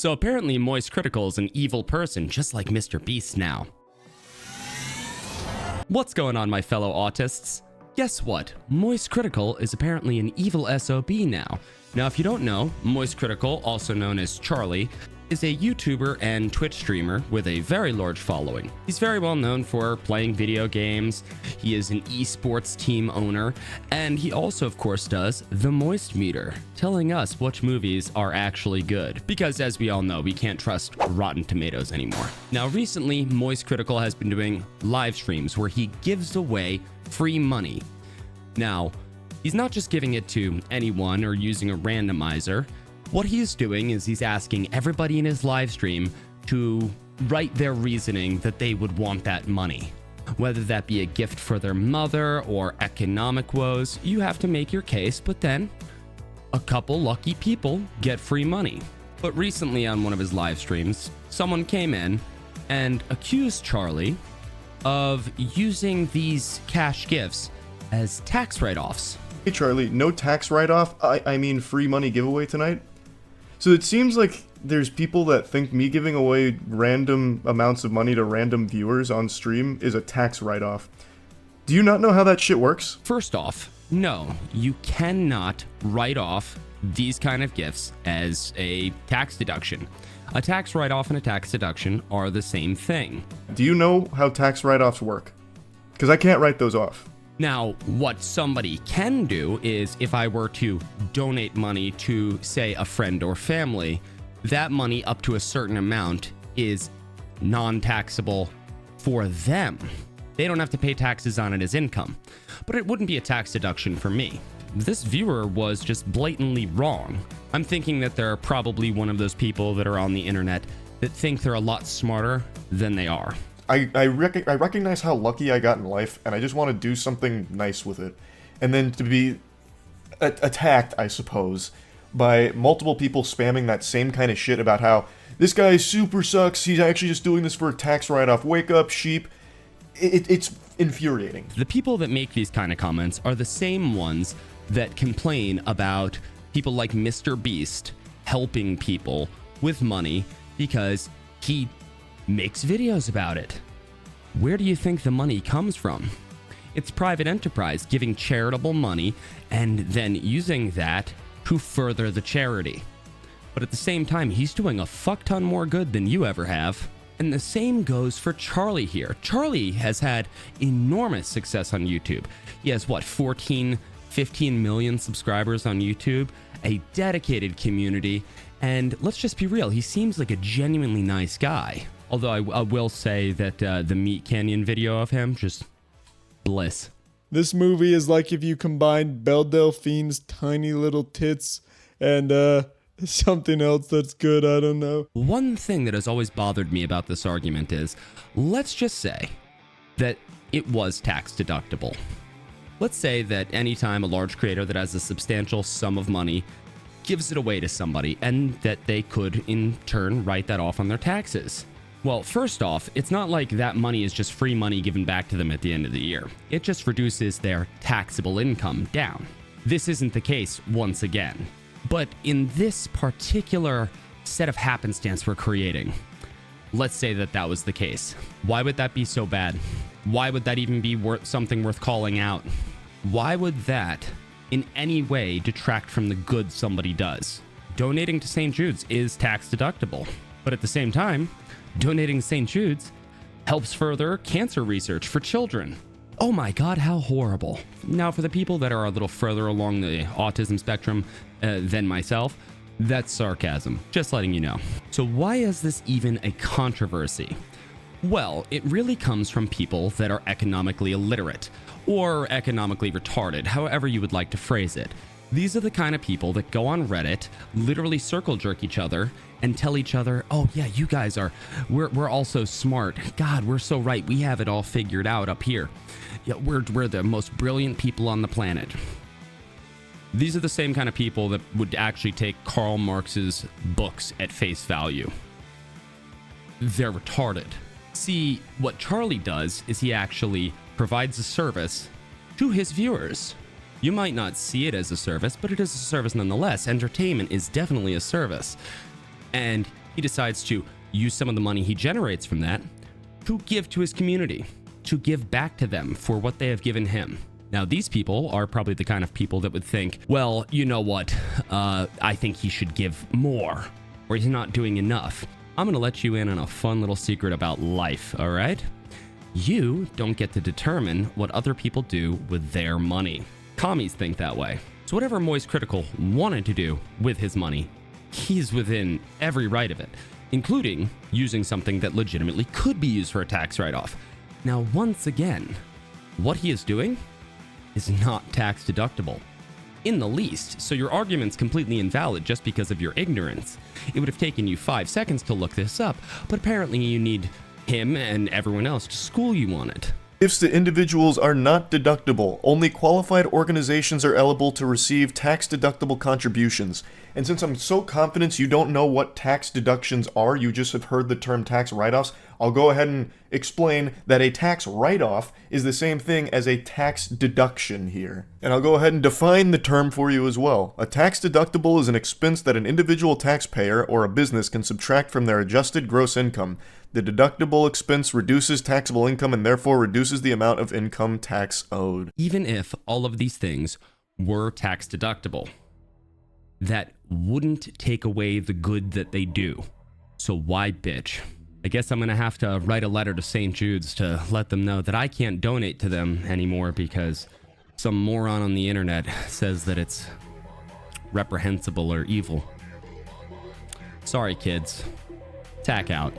So apparently Moist Critical is an evil person, just like Mr. Beast now. What's going on, my fellow autists? Guess what? Moist Critical is apparently an evil SOB now. Now, if you don't know, Moist Critical, also known as Charlie, is a YouTuber and Twitch streamer with a very large following. He's very well known for playing video games. He is an esports team owner, and he also, of course, does the Moist Meter, telling us which movies are actually good. Because as we all know, we can't trust Rotten Tomatoes anymore. Now, recently, Moist Critical has been doing live streams where he gives away free money. Now, he's not just giving it to anyone or using a randomizer. What he's doing is he's asking everybody in his live stream to write their reasoning that they would want that money. Whether that be a gift for their mother or economic woes, you have to make your case, but then a couple lucky people get free money. But recently on one of his live streams, someone came in and accused Charlie of using these cash gifts as tax write-offs. Hey Charlie, no tax write-off? I mean free money giveaway tonight? So it seems like there's people that think me giving away random amounts of money to random viewers on stream is a tax write-off. Do you not know how that shit works? First off, no, you cannot write off these kind of gifts as a tax deduction. A tax write-off and a tax deduction are the same thing. Do you know how tax write-offs work? Because I can't write those off. Now, what somebody can do is if I were to donate money to, say, a friend or family, that money up to a certain amount is non-taxable for them. They don't have to pay taxes on it as income, but it wouldn't be a tax deduction for me. This viewer was just blatantly wrong. I'm thinking that they're probably one of those people that are on the internet that think they're a lot smarter than they are. I recognize how lucky I got in life, and I just want to do something nice with it. And then to be attacked, I suppose, by multiple people spamming that same kind of shit about how this guy super sucks, he's actually just doing this for a tax write-off, wake up, sheep. It's infuriating. The people that make these kind of comments are the same ones that complain about people like Mr. Beast helping people with money because he makes videos about it. Where do you think the money comes from? It's private enterprise giving charitable money and then using that to further the charity. But at the same time, he's doing a fuck ton more good than you ever have. And the same goes for Charlie here. Charlie has had enormous success on YouTube. He has, what, 14, 15 million subscribers on YouTube, a dedicated community, and let's just be real, he seems like a genuinely nice guy. Although I will say that the Meat Canyon video of him, just bliss. This movie is like if you combined Belle Delphine's tiny little tits and something else that's good, I don't know. One thing that has always bothered me about this argument is, let's just say that it was tax deductible. Let's say that anytime a large creator that has a substantial sum of money gives it away to somebody and that they could in turn write that off on their taxes. Well, first off, it's not like that money is just free money given back to them at the end of the year. It just reduces their taxable income down. This isn't the case once again. But in this particular set of happenstance we're creating, let's say that that was the case. Why would that be so bad? Why would that even be something worth calling out? Why would that in any way detract from the good somebody does? Donating to St. Jude's is tax deductible, but at the same time, donating to St. Jude's helps further cancer research for children. Oh my God, how horrible. Now, for the people that are a little further along the autism spectrum than myself, that's sarcasm, just letting you know. So why is this even a controversy? Well, it really comes from people that are economically illiterate or economically retarded, however you would like to phrase it. These are the kind of people that go on Reddit, literally circle jerk each other and tell each other, oh yeah, you guys are, we're all so smart. God, we're so right. We have it all figured out up here. Yeah, we're the most brilliant people on the planet. These are the same kind of people that would actually take Karl Marx's books at face value. They're retarded. See, what Charlie does is he actually provides a service to his viewers. You might not see it as a service, but it is a service nonetheless. Entertainment is definitely a service. And he decides to use some of the money he generates from that to give to his community, to give back to them for what they have given him. Now, these people are probably the kind of people that would think, well, you know what, I think he should give more, or he's not doing enough. I'm going to let you in on a fun little secret about life, all right? You don't get to determine what other people do with their money. Commies think that way. So whatever Moist Critical wanted to do with his money, he's within every right of it, including using something that legitimately could be used for a tax write-off. Now, once again, what he is doing is not tax deductible in the least, so your argument's completely invalid just because of your ignorance. It would have taken you 5 seconds to look this up, but apparently you need him and everyone else to school you on it. Gifts to individuals are not deductible. Only qualified organizations are eligible to receive tax-deductible contributions. And since I'm so confident you don't know what tax deductions are, you just have heard the term tax write-offs, I'll go ahead and explain that a tax write-off is the same thing as a tax deduction here. And I'll go ahead and define the term for you as well. A tax deductible is an expense that an individual taxpayer or a business can subtract from their adjusted gross income. The deductible expense reduces taxable income and therefore reduces the amount of income tax owed. Even if all of these things were tax deductible, that wouldn't take away the good that they do. So why bitch? I guess I'm gonna have to write a letter to St. Jude's to let them know that I can't donate to them anymore because some moron on the internet says that it's reprehensible or evil. Sorry, kids. Tack out.